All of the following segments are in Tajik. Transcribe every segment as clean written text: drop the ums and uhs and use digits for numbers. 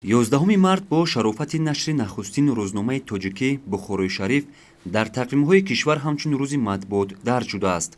11 март бо шарофати нашри нахустин рӯзномаи тоҷикӣ Бухороишариф дар тақвимҳои кишвар ҳамчун рӯзи матбуот дарҷ шудааст.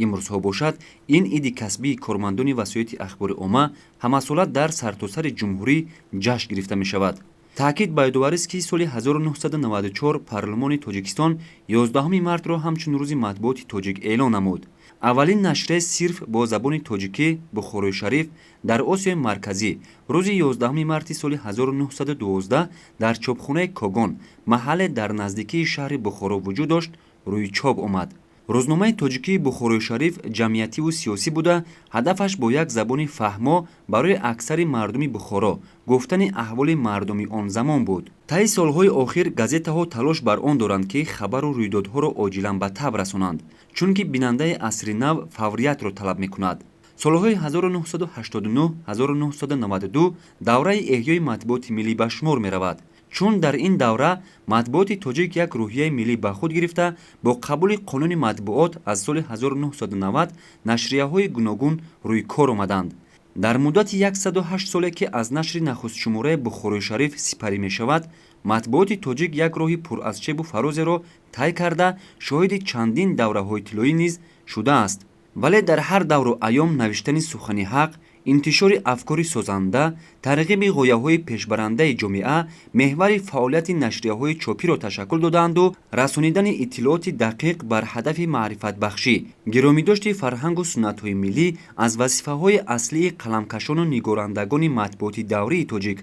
Имрӯзҳо бошад ин иди касбии кормандони васоити ахбори омма ҳамасола дар сартосари ҷумҳурӣ ҷашн гирифта мешавад. таъкид ба ёдоварист ки соли 1994 парлумони Тоҷикистон 11 мартро ҳамчун рӯзи матбуоти тоҷик эълон намуд. аввалин нашре сирф бо забони тоҷикӣ Бухороишариф дар Осиёи Марказӣ рӯзи 11 марти соли 1912 дар чопхонаи Когон, маҳалле дар наздикии шаҳри Бухоро вуҷуд дошт, рӯи чоп омад. рӯзномаи тоҷикии Бухороишариф ҷамъиятиву сиёсӣ буда, ҳадафаш бо як забони фаҳмо барои аксари мардуми Бухоро гуфтани аҳволи мардуми он замон буд. таи солҳои охир газетаҳо талош бар он доранд ки хабару рӯйдодҳоро оҷилан ба таб расонанд, чунки бинандаи асри нав фавриятро талаб мекунад. солҳои 1989-1992 давраи эҳёи матбуоти миллӣ ба шумор меравад, чун дар ин давра матбуоти тоҷик як рӯҳияи миллӣ ба худ гирифта, бо қабули қонуни матбуот аз соли 1990 нашрияҳои гуногун рӯи кор омаданд. дар муддати 108 соле ки аз нашри нахустшумораи Бухороишариф сипарӣ мешавад, матбуоти тоҷик як роҳи пур аз чебу фарозеро тай карда шоҳиди чандин давраҳои тиллоӣ низ шудааст. вале дар ҳар давру айём навиштани сухани ҳақ, интишори афкори созанда, тарғиби ғояҳои пешбарандаи ҷомеа меҳвари фаъолияти нашрияҳои чопиро ташаккул доданду расонидани иттилооти дақиқ бар ҳадафи маърифатбахшӣ, гиромидошти фарҳангу суннатҳои миллӣ аз вазифаҳои аслии қаламкашону нигорандагони матбуоти даврии тоҷик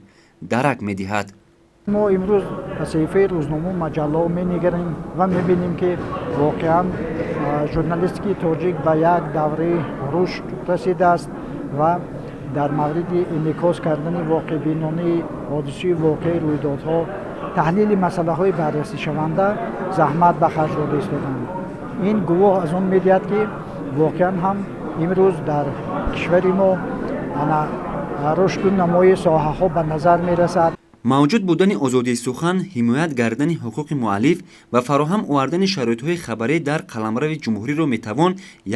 дарак медиҳад. мо имрӯз аз саҳифаи рӯзнома маҷаллао менигарем ва мебинем ки воқеан журналистикии тоҷик ба як давраи рушд расидааст ва дар мавриди инъикос кардани воқеъбинонии ҳодисаи воқеи рӯйдодҳо, таҳлили масъалаҳои баррасишаванда заҳмат ба харҷ дода истоданд. ин гувоҳ аз он медиҳад ки воқеан ҳам имрӯз дар кишвари мо рушду намои соҳаҳо ба назар мерасад. мавҷуд будани озодии сухан, ҳимоят кардани ҳуқуқи муаллиф ва фароҳам овардани шароитҳои хабарӣ дар қаламрави ҷумҳуриро метавон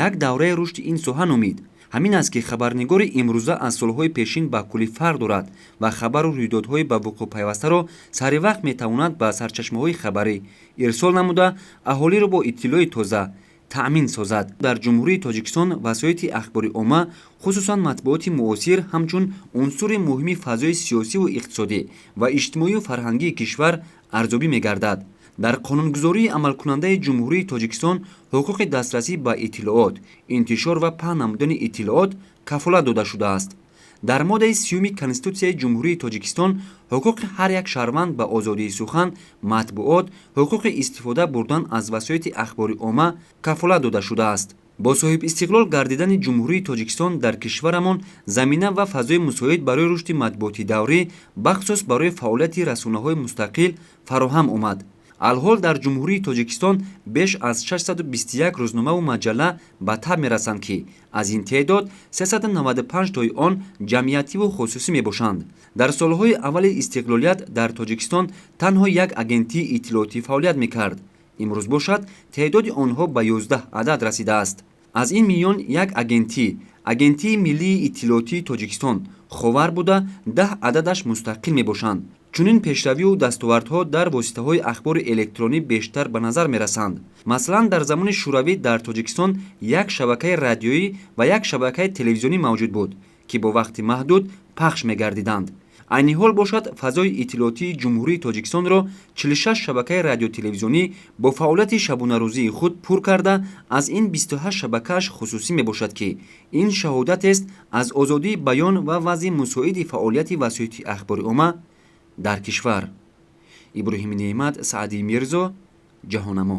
як давраи рушди ин соҳа номид. ҳамин аст ки хабарнигори имрӯза аз солҳои пешин ба куллӣ фарқ дорад ва хабару рӯйдодҳои ба вуқӯъ пайвастаро саривақт метавонад ба сарчашмаҳои хабарӣ ирсол намуда, аҳолиро бо иттилои тоза таъмин созад. дар ҷумҳурии Тоҷикистон васоити ахбори омма, хусусан матбуоти муосир, ҳамчун унсури муҳими фазои сиёсиву иқтисодӣ ва иҷтимоию фарҳангии кишвар арзёбӣ мегардад. дар қонунгузории амалкунандаи ҷумҳурии Тоҷикистон ҳуқуқи дастрасӣ ба иттилоот, интишор ва паҳн намудани иттилоот кафолат дода шудааст. дар моддаи 30 Конститутсияи ҷумҳурии Тоҷикистон ҳуқуқи ҳар як шаҳрванд ба озодии сухан, матбуот, ҳуқуқи истифода бурдан аз васоити ахбори омма кафолат дода шудааст. бо соҳибистиқлол гардидани ҷумҳурии Тоҷикистон дар кишварамон замина ва фазои мусоид барои рушди матбуоти даврӣ, бахусус барои фаъолияти расонаҳои мустақил фароҳам омад. алҳол дар ҷумҳурии Тоҷикистон беш аз 621 рӯзномаву маҷалла ба таб мерасанд ки аз ин теъдод 395 тои он ҷамъиятиву хусусӣ мебошанд. дар солҳои аввали истиқлолият дар Тоҷикистон танҳо як агентии иттилоотӣ фаъолият мекард. имрӯз бошад теъдоди онҳо ба 11 адад расидааст. аз ин миён як агентии миллии иттилоотии Тоҷикистон ховар буда 10 ададаш мустақил мебошанд. чунин пешравию дастовардҳо дар воситаҳои ахбори электронӣ бештар ба назар мерасанд. масалан, дар замони шӯравӣ дар Тоҷикистон як шабакаи радиоӣ ва як шабакаи телевизионӣ мавҷуд буд, ки бо вақти маҳдуд пахш мегардиданд. айни ҳол бошад фазои иттилоотии ҷумҳурии Тоҷикистонро 46 шабакаи радиотелевизионӣ бо фаъолияти шабонарӯзии худ пур карда, аз ин 28 шабакааш хусусӣ мебошад ки ин шаҳодатест аз озодии баён ва вазъи мусоиди фаъолияти васоити ахбори омма дар кишвар. иброҳими Неъмат, Саъдии Мирзо, Ҷаҳонамо.